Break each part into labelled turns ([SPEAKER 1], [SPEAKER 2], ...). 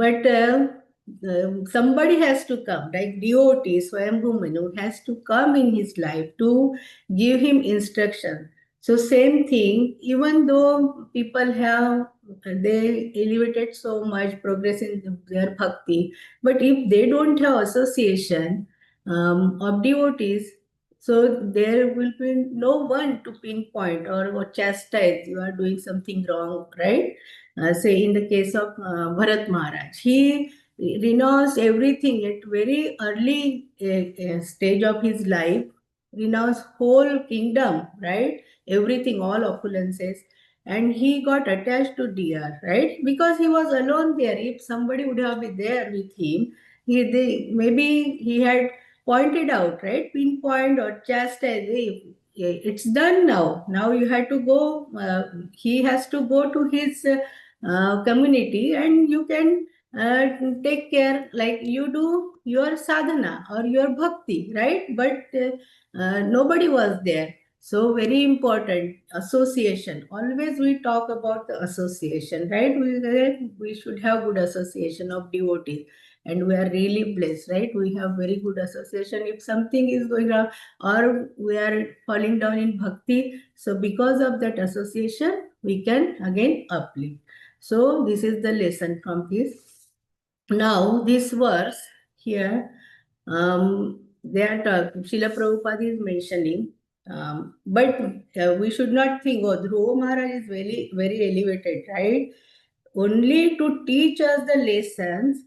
[SPEAKER 1] But somebody has to come, like devotee, Swayambhu Manu has to come in his life to give him instruction. So same thing, even though people have, they elevated so much progress in their bhakti, but if they don't have association of devotees, so there will be no one to pinpoint or chastise you are doing something wrong, right? Say in the case of Bharat Maharaj, he renounced everything at very early stage of his life, renounced whole kingdom, right? Everything, all opulences, and he got attached to deer, right? Because he was alone there. If somebody would have been there with him, maybe he had pointed out, right? Pinpoint or chastised. Hey, it's done now. Now you have to go. He has to go to his community, and you can take care like you do your sadhana or your bhakti, right? But nobody was there. So very important association. Always we talk about the association, right? We should have good association of devotees, and we are really blessed, right? We have very good association. If something is going wrong or we are falling down in bhakti, so because of that association, we can again uplift. So this is the lesson from this. Now this verse here, there Srila Prabhupada is mentioning, but we should not think, oh, Dhruva Maharaj is very, very elevated, right? Only to teach us the lessons,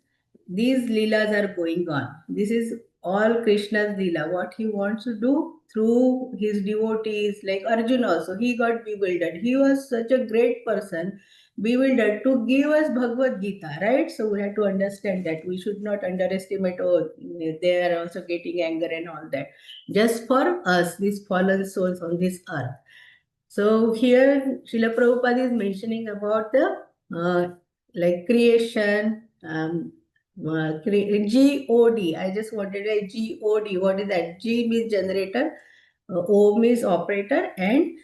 [SPEAKER 1] these leelas are going on. This is all Krishna's leela, what he wants to do through his devotees, like Arjuna also. He got bewildered. He was such a great person, bewildered to give us Bhagavad Gita, right? So we have to understand that. We should not underestimate, oh, they are also getting anger and all that. Just for us, these fallen souls on this earth. So here Srila Prabhupada is mentioning about the like creation, G-O-D. I just wanted a G-O-D. What is that? G means generator, O means operator, and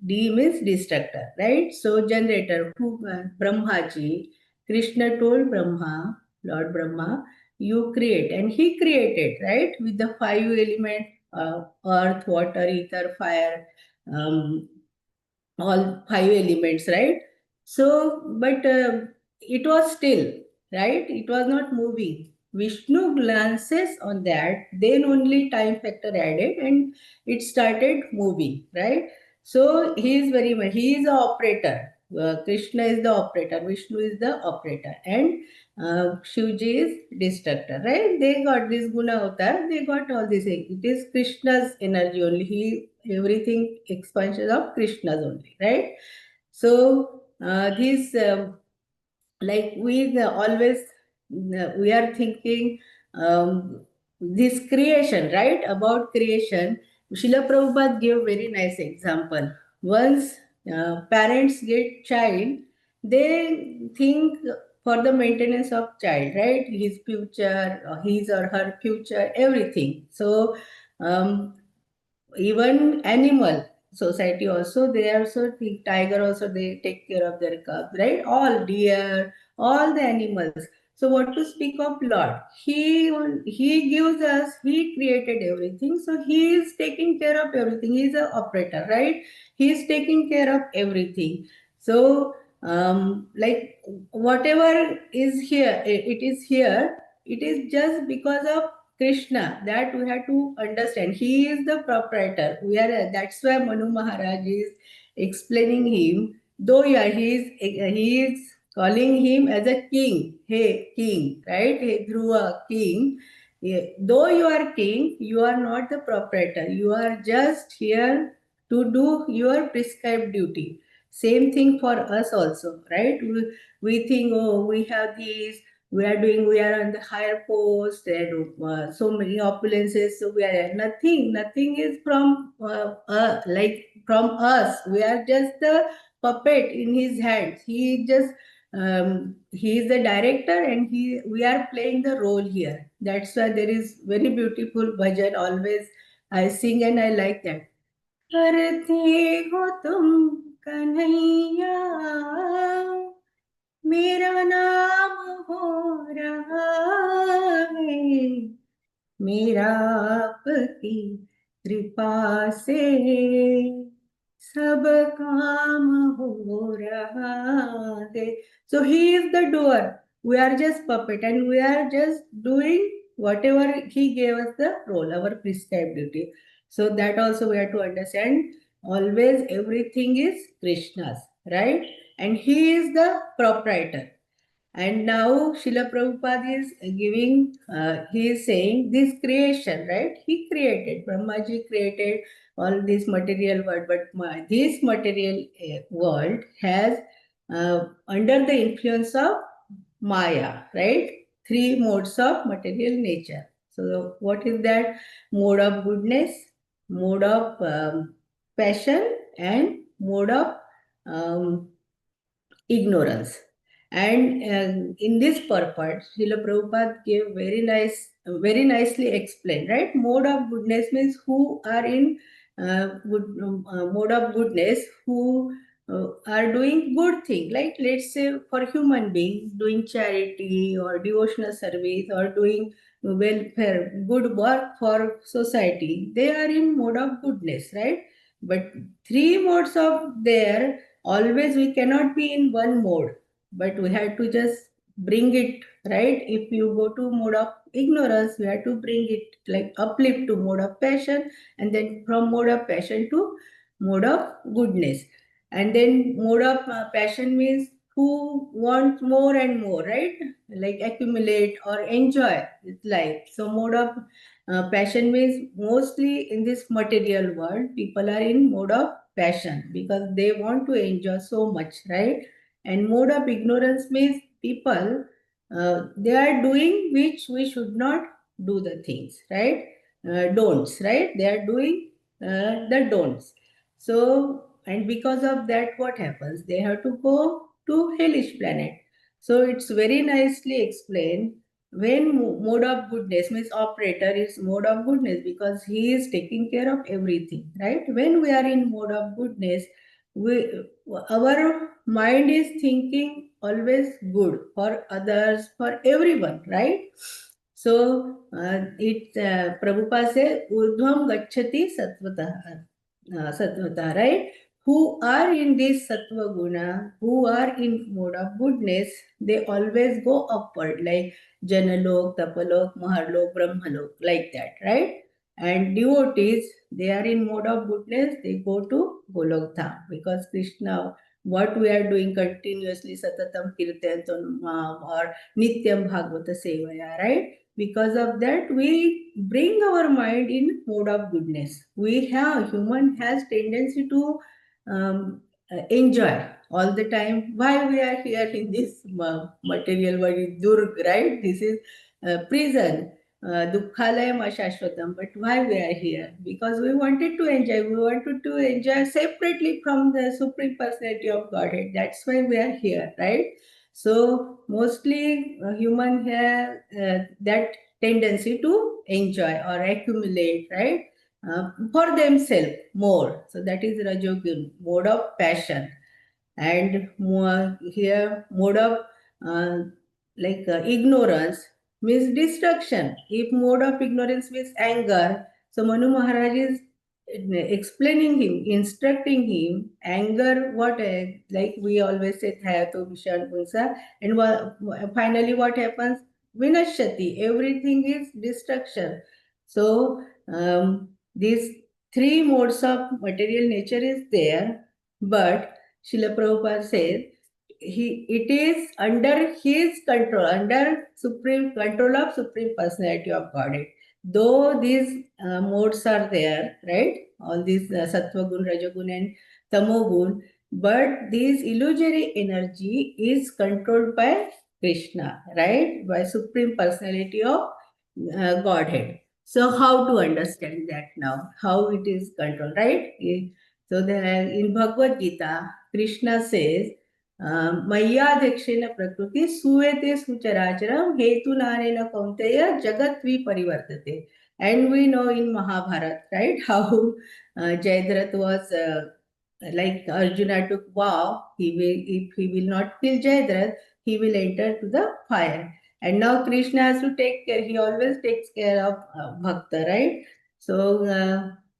[SPEAKER 1] D means destructor, right? So generator, who Brahmaji, Krishna told Brahma, Lord Brahma, you create, and he created, right? With the five element, earth, water, ether, fire, um, all five elements, right? So, but it was still, right? It was not moving. Vishnu glances on that, then only time factor added, and it started moving, right? So he is very much, he is the operator. Krishna is the operator, Vishnu is the operator, and Shivji is destructor, right? They got this guna avatar, they got all this. It is Krishna's energy only. He everything expansion of Krishna's only, right? So this like we always we are thinking this creation, right? About creation, Srila Prabhupada gave very nice example. Once parents get child, they think for the maintenance of child, right? His future, his or her future, everything. So um, even animal society also, they also think, tiger also they take care of their cubs, right? All deer, all the animals. So what to speak of Lord? He gives us, he created everything, so he is taking care of everything. He is an operator, right? He is taking care of everything. So like whatever is here, it is here, it is just because of Krishna, that we have to understand. He is the proprietor. We are. That's why Manu Maharaj is explaining him. Though yeah, he is calling him as a king. Hey, king, right? Hey, Dhruva, king. Yeah. Though you are king, you are not the proprietor. You are just here to do your prescribed duty. Same thing for us also, right? We think, oh, we have these, we are on the higher post, and so many opulences, so we are nothing is from like from us. We are just the puppet in his hands. He just he is the director, and we are playing the role here. That's why there is very beautiful bhajan always I sing, and I like that. करते हो तुम कन्हैया, मेरा नाम हो रहा है, मेरा आपकी कृपा से सब काम हो रहा है. So he is the doer. We are just puppet and we are just doing whatever he gave us the role, our prescribed duty. So that also we have to understand. Always everything is Krishna's, right? And he is the proprietor. And now Srila Prabhupada is giving, he is saying this creation, right? He created, Brahmaji created all this material world, but this material world has under the influence of Maya, right? Three modes of material nature. So, what is that? Mode of goodness, mode of passion, and mode of um, ignorance. And in this purport, Srila Prabhupada gave very nicely explained, right? Mode of goodness means who are in mode of goodness, who are doing good thing. Like let's say for human beings, doing charity or devotional service or doing welfare, good work for society. They are in mode of goodness, right? But three modes of there always we cannot be in one mode, but we have to just bring it, right? If you go to mode of ignorance, we have to bring it like uplift to mode of passion, and then from mode of passion to mode of goodness. And then mode of passion means who want more and more, right? Like accumulate or enjoy life. So mode of passion means mostly in this material world, people are in mode of passion because they want to enjoy so much, right? And mode of ignorance means people, they are doing which we should not do the things, right? Don'ts, right? They are doing the don'ts. So, and because of that, what happens? They have to go to hellish planet. So it's very nicely explained when mode of goodness means operator is mode of goodness because he is taking care of everything, right? When we are in mode of goodness, we our mind is thinking always good for others, for everyone, right? So it Prabhupada says urdhvam gacchati sattvata, right? Who are in this sattva guna, who are in mode of goodness, they always go upward, like Janalok, Tapalok, Maharlok, Brahmalok, like that, right? And devotees, they are in mode of goodness, they go to Golok Dham because Krishna, what we are doing continuously, Satatam Kirtanam or Nityam Bhagavata Sevaya, right? Because of that, we bring our mind in mode of goodness. We have, human has tendency to enjoy all the time. Why we are here in this material world, Durg, right? This is prison. Dukkhalayam ashashvatam. But why we are here? Because we wanted to enjoy. We wanted to enjoy separately from the Supreme Personality of Godhead. That's why we are here, right? So mostly human have that tendency to enjoy or accumulate, right? For themselves more. So that is Rajogun, mode of passion. And more, here mode of uh, ignorance means destruction. If mode of ignorance means anger, so Manu Maharaj is explaining him, instructing him, anger, what, like we always say, Thayato Vishan Punsa, and finally what happens? Vinashati, everything is destruction. So, these three modes of material nature is there, but Srila Prabhupada says, it is under his control, under supreme control of Supreme Personality of Godhead. Though these modes are there, right? All these Sattva Gun, Rajagun, and Tamogun, but this illusory energy is controlled by Krishna, right? By Supreme Personality of Godhead. So, how to understand that now? How it is controlled, right? So, in Bhagavad Gita, Krishna says, मय्याध्यक्षेण प्रकृति सुवेते सुचराचरम हेतु नानेन कौन्तेय जगत विपरिवर्तते. And we know in Mahabharata, right, how Jayadratha was like Arjuna took vow, he will, if he will not kill Jayadratha, he will enter to the fire. And now Krishna has to take care. He always takes care of Bhakta, right? So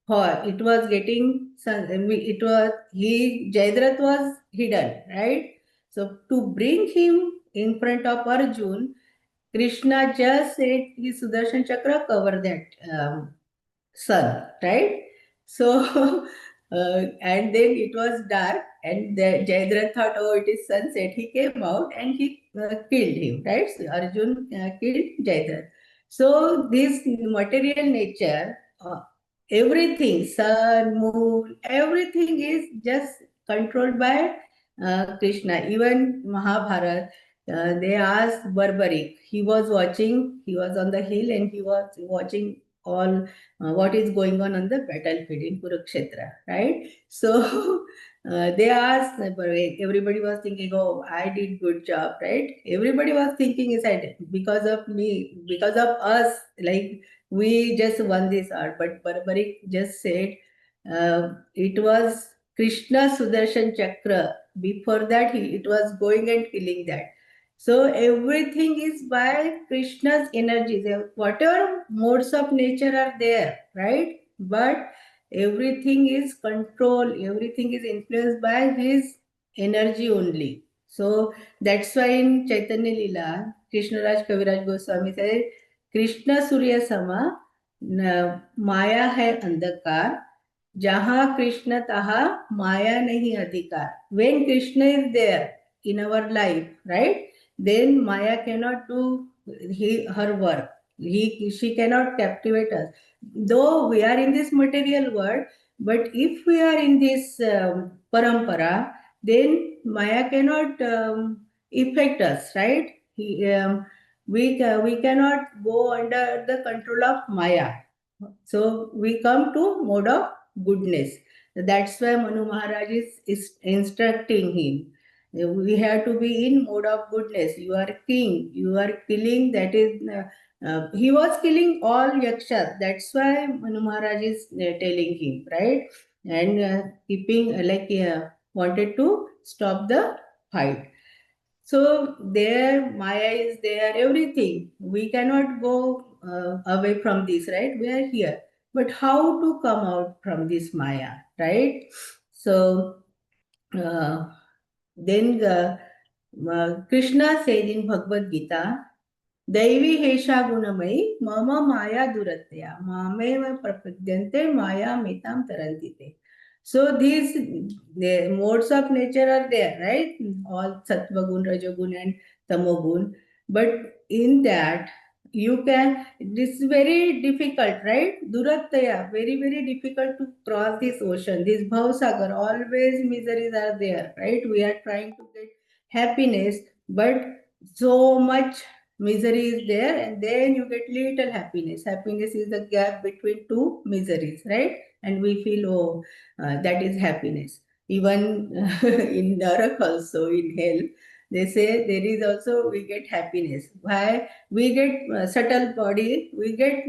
[SPEAKER 1] for it was getting, it was, he, Jayadratha was hidden, right? So to bring him in front of Arjun, Krishna just said his Sudarshan Chakra cover that sun, right? So, and then it was dark, and Jayadratha thought, oh, it is sunset. He came out and he killed him, right? So Arjun killed Jayadratha. So, this material nature, everything, sun, moon, everything is just controlled by Krishna. Even Mahabharata, they asked Barbaric. He was watching, he was on the hill and he was watching all what is going on the battlefield in Kurukshetra, right? So they asked, everybody was thinking, oh, I did good job, right? Everybody was thinking inside, because of me, because of us, like we just won this art. But Barbaric just said, it was Krishna Sudarshan Chakra. Before that, it was going and killing that. So everything is by Krishna's energies. Whatever modes of nature are there, right? But everything is controlled, everything is influenced by his energy only. So that's why in Chaitanya Lila, Krishna Raj Kaviraj Goswami said, Krishna Surya Sama, Maya hai andhakar, Jaha Krishna taha Maya nahi adhikar. When Krishna is there in our life, right? Then Maya cannot do her work. She cannot captivate us. Though we are in this material world, but if we are in this parampara, then Maya cannot affect us, right? We cannot go under the control of Maya. So we come to mode of goodness. That's why Manu Maharaj is instructing him. We have to be in mode of goodness. You are king. You are killing. That is, he was killing all yakshas. That's why Manu Maharaj is telling him, right? And keeping wanted to stop the fight. So there, Maya is there, everything. We cannot go away from this, right? We are here. But how to come out from this Maya, right? So uh, then Krishna said in Bhagavad Gita, दैवी हेषा गुणमयी मम माया दुरतया मामेव प्रपद्यन्ते माया मिताम तरन्ति. So these the modes of nature are there, right? All sattva gun, rajogun, and tamogun. But in that you can. This is very difficult, right? Durataya, very very difficult to cross this ocean. This bhavsagar, always miseries are there, right? We are trying to get happiness, but so much misery is there, and then you get little happiness. Happiness is the gap between two miseries, right? And we feel, oh, that is happiness. Even in Narak also, in hell, they say there is also, we get happiness. Why? We get subtle body, we get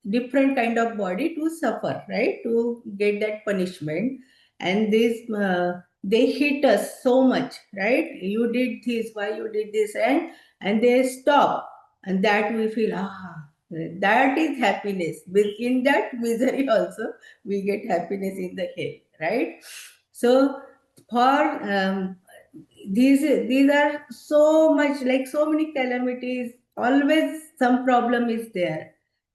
[SPEAKER 1] different kind of body to suffer, right? To get that punishment. And this, they hit us so much, right? You did this, why you did this, and they stop, and that we feel, that is happiness. Within that misery also we get happiness in the hell, right? So for these are so much, like so many calamities, always some problem is there,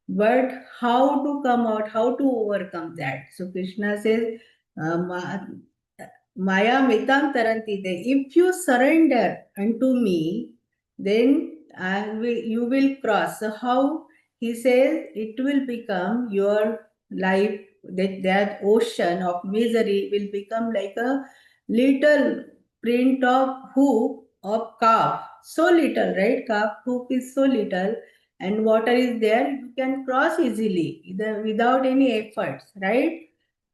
[SPEAKER 1] but how to come out, how to overcome that? So Krishna says, Maya mitam tarantite. If you surrender unto me, then you will cross. So how? He says it will become your life, that ocean of misery will become like a little print of hoof of calf. So little, right? Calf hoof is so little, and water is there. You can cross easily, either without any efforts, right?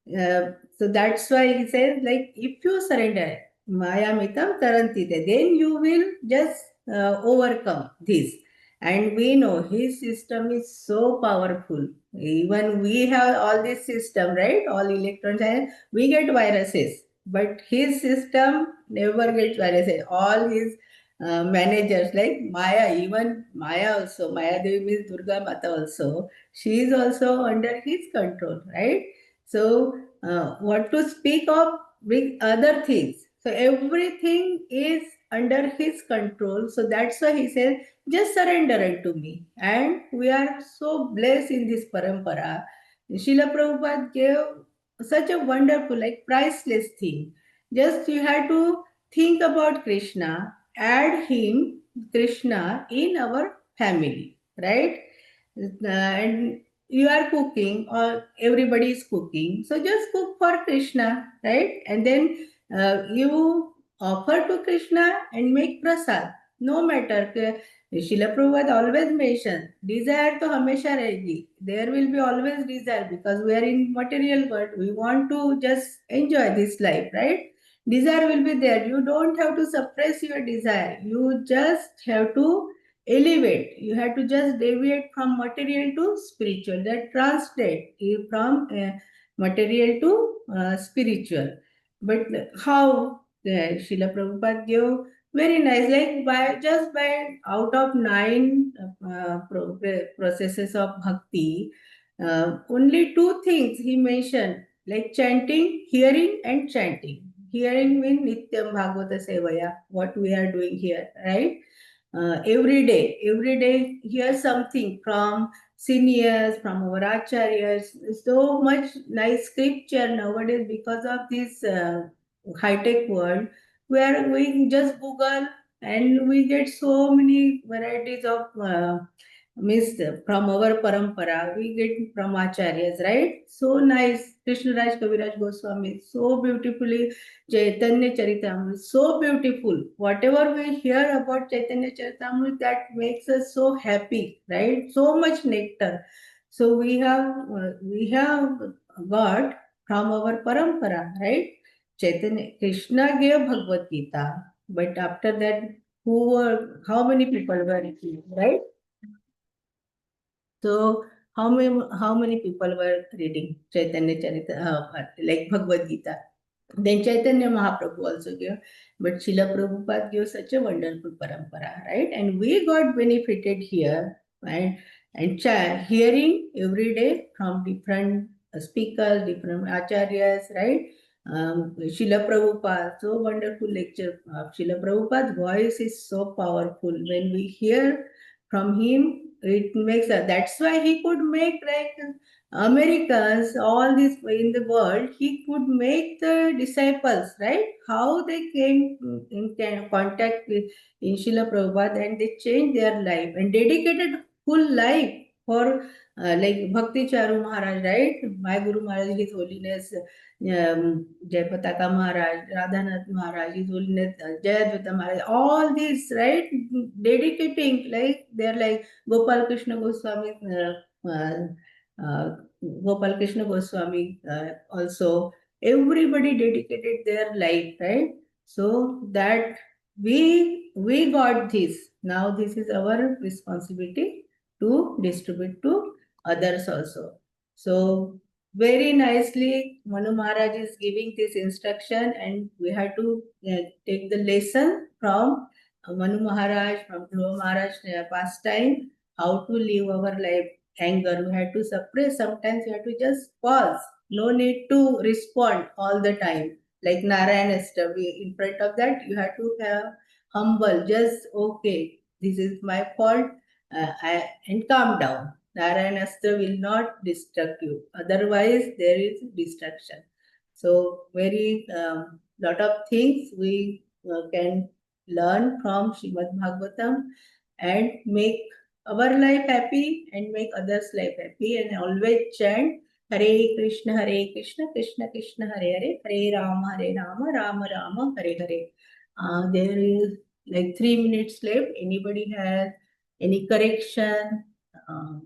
[SPEAKER 1] So that's why he says, like, if you surrender, Maya mitam tarantite, then you will just overcome this. And we know his system is so powerful. Even we have all this system, right? All electrons, and we get viruses. But his system never gets viruses. All his managers like Maya, even Maya also, Maya Devi means Durga Mata also, she is also under his control, right? So, what to speak of with other things? So, everything is under his control. So, that's why he says, just surrender unto me. And we are so blessed in this parampara. Srila Prabhupada gave such a wonderful, like priceless thing. Just you have to think about Krishna, add him, Krishna, in our family, right? And you are cooking, or everybody is cooking, so just cook for Krishna, right? And then you offer to Krishna and make prasad. No matter, Shila Prabhupada always mention desire तो हमेशा रहेगी. There will be always desire because we are in material world. We want to just enjoy this life, right? Desire will be there. You don't have to suppress your desire. You just have to elevate. You have to just deviate from material to spiritual. That translate from material to spiritual. But how Srila Prabhupada gave very nice, like by just by out of nine processes of bhakti, only two things he mentioned, like chanting, hearing, and chanting. Hearing means Nityam Bhagavata Sevaya, what we are doing here, right? Every day, hear something from seniors, from our acharyas. So much nice scripture nowadays because of this high-tech world where we just Google and we get so many varieties of means from our parampara, we get from acharyas, right? So nice. Krishnaraj Kaviraj Goswami, so beautifully. Chaitanya Charitamrita, so beautiful. Whatever we hear about Chaitanya Charitamrita, that makes us so happy, right? So much nectar. So we have got from our parampara, right? Chaitanya Krishna gave Bhagavad Gita, but after that, how many people were it, right? So how many people were reading Chaitanya Charita, like Bhagavad Gita? Then Chaitanya Mahaprabhu also gave, but Srila Prabhupada gave such a wonderful parampara, right? And we got benefited here, right? And hearing every day from different speakers, different acharyas, right? Srila Prabhupada, so wonderful lecture. Srila Prabhupada's voice is so powerful. When we hear from him, it makes us. That's why he could make like Americans, all this in the world, he could make the disciples, right? How they came in contact with in Srila Prabhupada and they changed their life and dedicated full life for like Bhakti Charu Maharaj, right? My Guru Maharaj, His Holiness Jayapataka Maharaj, Radhanath Maharaj, His Holiness Jayadvita Maharaj, all these, right? Dedicating, like they're like Gopal Krishna Goswami. Uh, Gopal Krishna Goswami also. Everybody dedicated their life, right? So that we got this. Now this is our responsibility to distribute to others also. So very nicely, Manu Maharaj is giving this instruction, and we have to take the lesson from Manu Maharaj, from Dhruva Maharaj past time, how to live our life. Anger, we have to suppress. Sometimes you have to just pause. No need to respond all the time. Like Narayana in front of that, you have to have humble. Just okay, this is my fault, and calm down. Narayana will not destruct you. Otherwise, there is destruction. So, very lot of things we can learn from Shreemad Bhagavatam and make our life happy and make others' life happy, and always chant Hare Krishna, Krishna Krishna, Hare Hare, Hare Rama, Rama Rama, Hare Hare. There is like 3 minutes left. Anybody has any correction,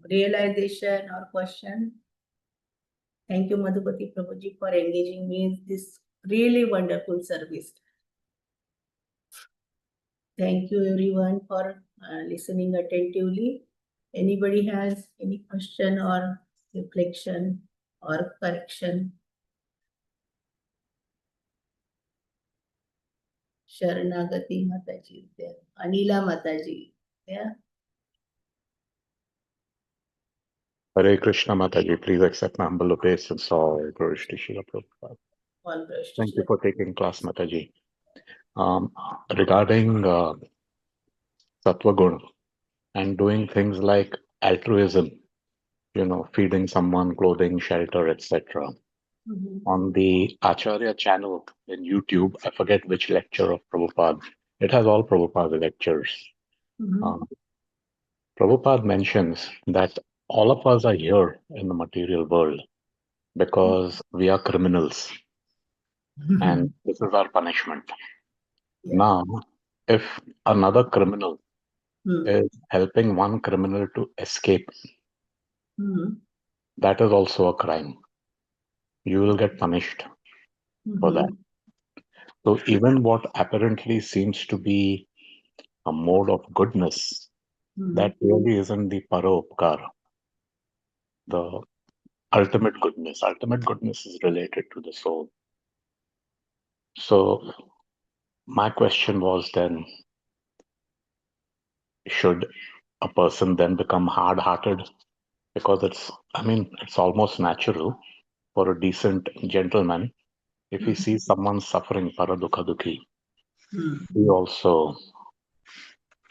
[SPEAKER 1] realization, or question? Thank you, Madhupati Prabhuji, for engaging me in this really wonderful service. Thank you, everyone, for listening attentively. Anybody has any question or reflection or correction? Sharanagati Mataji is there. Anila Mataji. Yeah.
[SPEAKER 2] Hare Krishna Mataji, please accept my humble obeisance. All glories to Srila Prabhupada.
[SPEAKER 1] All glories to
[SPEAKER 2] Thank you
[SPEAKER 1] Srila.
[SPEAKER 2] for taking class, Mataji. Regarding Sattva Guna and doing things like altruism, feeding someone, clothing, shelter, etc. On the Acharya channel in YouTube, I forget which lecture of Prabhupada. It has all Prabhupada lectures. Um, Prabhupada mentions that all of us are here in the material world because we are criminals and this is our punishment.
[SPEAKER 1] Yeah.
[SPEAKER 2] Now, if another criminal
[SPEAKER 1] Hmm.
[SPEAKER 2] is helping one criminal to escape,
[SPEAKER 1] Hmm.
[SPEAKER 2] that is also a crime. You will get punished for that. So, even what apparently seems to be a mode of goodness, that really isn't the paropkar, the ultimate goodness. Ultimate goodness is related to the soul. So, my question was then, should a person then become hard hearted? Because it's almost natural for a decent gentleman. If he sees someone suffering, paradukha dukhi, he also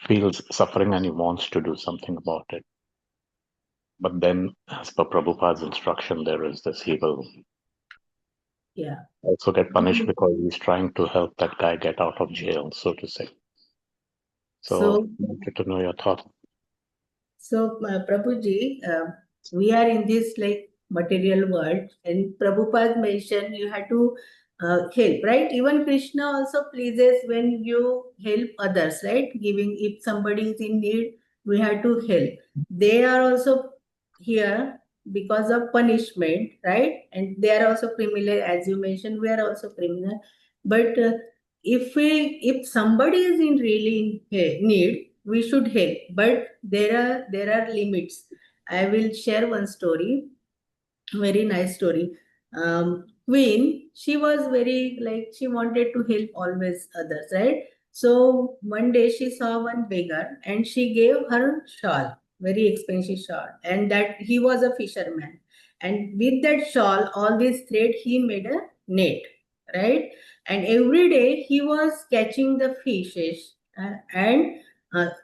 [SPEAKER 2] feels suffering and he wants to do something about it. But then, as per Prabhupada's instruction, there is this he will also get punished because he's trying to help that guy get out of jail, so to say. So, I wanted to know your thought.
[SPEAKER 1] So, Prabhuji, we are in this like material world, and Prabhupada mentioned you have to help, right? Even Krishna also pleases when you help others, right? Giving, if somebody is in need, we have to help. They are also here because of punishment, right? And they are also criminal, as you mentioned. We are also criminal, but if somebody is in really in need, we should help, but there are limits. I will share one story, very nice story. Queen, she was very like she wanted to help always others, right? So one day she saw one beggar and she gave her shawl, very expensive shawl, and that he was a fisherman. And with that shawl, all this thread, he made a net, right? And every day he was catching the fishes and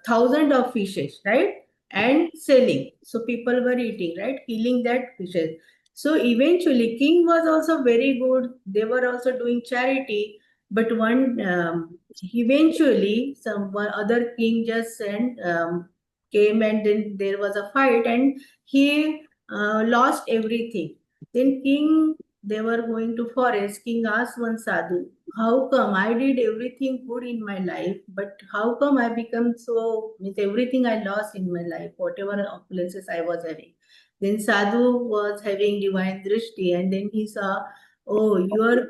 [SPEAKER 1] thousand of fishes, right? And selling. So people were eating, right? Killing that fishes. So eventually, king was also very good. They were also doing charity. But one eventually, some one other king just sent came and then there was a fight and he lost everything. Then king, they were going to forest. King asked one sadhu, "How come I did everything good in my life, but how come I become so means everything I lost in my life, whatever opulences I was having?" Then Sadhu was having divine drishti, and then he saw, oh, your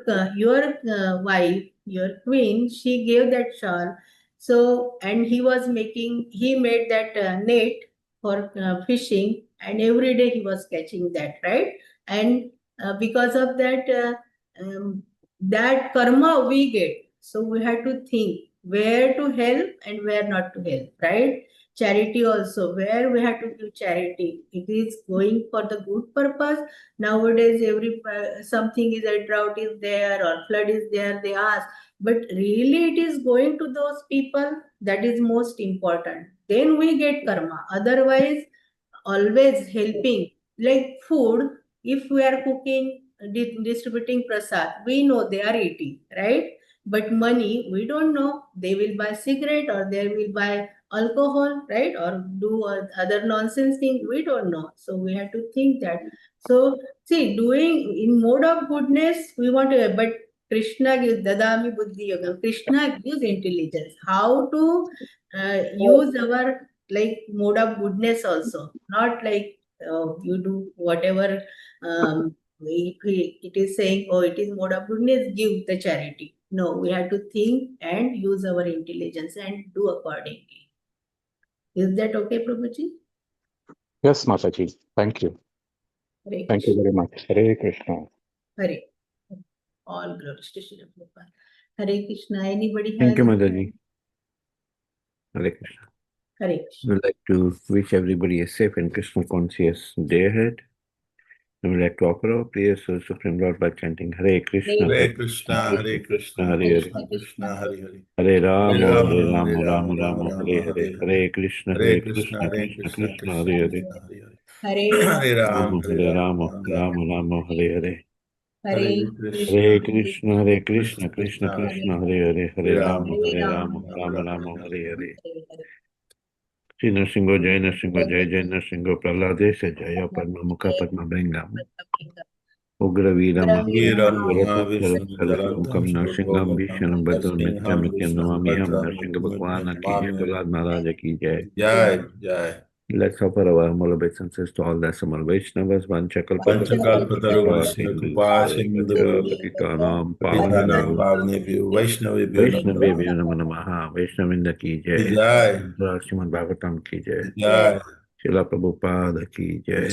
[SPEAKER 1] wife, your queen, she gave that shawl. So, and he made that net for fishing, and every day he was catching that, right? And because of that, that karma we get. So we have to think where to help and where not to help, right? Charity also, where we have to do charity, it is going for the good purpose. Nowadays every something is a drought is there or flood is there, they ask, but really it is going to those people, that is most important, then we get karma. Otherwise, always helping, like food, if we are cooking, distributing prasad, we know they are eating, right? But money, we don't know, they will buy cigarette or they will buy alcohol, right? Or do other nonsense thing, we don't know. So we have to think that. So see, doing in mode of goodness, we want to, but Krishna gives dadami buddhi yoga, Krishna gives intelligence how to use our like mode of goodness also, not like you do whatever it is saying, oh, it is mode of goodness, give the charity. No, we have to think and use our intelligence and do accordingly. Is that okay, Prabhuji?
[SPEAKER 2] Yes, Mataji. Thank you.
[SPEAKER 1] Hare
[SPEAKER 2] Thank you
[SPEAKER 1] Krishna.
[SPEAKER 2] very much. Hare Krishna.
[SPEAKER 1] Hare. All glories to Shri Prabhupada. Hare Krishna. Anybody
[SPEAKER 3] Thank
[SPEAKER 1] has?
[SPEAKER 3] you, Mataji. Hare Krishna.
[SPEAKER 1] Hare Krishna.
[SPEAKER 3] We'd like to wish everybody a safe and Krishna conscious day ahead. And we'd like to offer our prayers to the Supreme Lord by chanting Hare Krishna.
[SPEAKER 4] Hare Krishna, Hare Krishna,
[SPEAKER 3] Hare
[SPEAKER 4] Krishna Krishna, Hare Hare.
[SPEAKER 3] Hare Rama,
[SPEAKER 4] Hare Rama,
[SPEAKER 3] Hare
[SPEAKER 4] Hare
[SPEAKER 3] Rama,
[SPEAKER 4] Rama,
[SPEAKER 3] Rama
[SPEAKER 4] Rama
[SPEAKER 3] Rama, Hare
[SPEAKER 4] Rama,
[SPEAKER 3] Hare.
[SPEAKER 4] Hare
[SPEAKER 3] Hare Krishna,
[SPEAKER 4] Hare
[SPEAKER 3] Krishna,
[SPEAKER 4] Krishna, Hare
[SPEAKER 3] Krishna,
[SPEAKER 4] Krishna,
[SPEAKER 3] Krishna,
[SPEAKER 4] Krishna
[SPEAKER 3] Hare Hare.
[SPEAKER 4] Krishna, Hare
[SPEAKER 1] Hare Rama.
[SPEAKER 4] Hare. Hare Ram,
[SPEAKER 3] Hare
[SPEAKER 4] Hare
[SPEAKER 3] Rama,
[SPEAKER 4] Ram,
[SPEAKER 3] Rama Rama, Hare Hare.
[SPEAKER 1] Hare
[SPEAKER 4] Krishna,
[SPEAKER 3] Hare
[SPEAKER 4] Krishna
[SPEAKER 3] Krishna, Krishna,
[SPEAKER 4] Krishna,
[SPEAKER 3] Krishna,
[SPEAKER 4] Krishna,
[SPEAKER 3] Krishna, Hare Hare. Hare Rama,
[SPEAKER 4] Hare
[SPEAKER 3] Hare
[SPEAKER 4] Ram,
[SPEAKER 3] Rama,
[SPEAKER 4] Ram
[SPEAKER 3] Rama
[SPEAKER 4] Ram,
[SPEAKER 3] Rama,
[SPEAKER 4] Hare
[SPEAKER 3] Hare
[SPEAKER 4] Hare.
[SPEAKER 3] Hare. Shri Nrsimha Jai Nrsimha Jai Jai Nrsimha Prahlade se Jaya Padma Mukha Padma Bhringam Ugra Veera
[SPEAKER 4] Veeram
[SPEAKER 3] Mahavaram
[SPEAKER 4] Mahavishnu Jalantam
[SPEAKER 3] Sarvamukam Narsingam
[SPEAKER 4] Shubhogam
[SPEAKER 3] Vishnu Badal Mitra
[SPEAKER 4] Narsingham
[SPEAKER 3] Mityam
[SPEAKER 4] Vishnu
[SPEAKER 3] Namamiham
[SPEAKER 4] Bhadram
[SPEAKER 3] Narsingha Bhagwan Ki Jai
[SPEAKER 4] Namami.
[SPEAKER 3] Prahlad Maharaj Ki Jai.
[SPEAKER 4] Jai, Jai.
[SPEAKER 3] Let's offer our humble obeisances to all the Samar Vaishnavas,
[SPEAKER 4] Panchakalpatarubhasya Kripa Sindhu
[SPEAKER 3] Patitanam
[SPEAKER 4] Patitanam
[SPEAKER 3] Pavanebhyo
[SPEAKER 4] Pavnebhyo Vaishnavibhyo Namo
[SPEAKER 3] Vaishnavebhyo Namo Namaha Vaishnavinda Ki Jai
[SPEAKER 4] Jai,
[SPEAKER 3] Shrimad Bhagavatam Ki Jai
[SPEAKER 4] Jai.
[SPEAKER 3] Srila Prabhupada Ki Jai.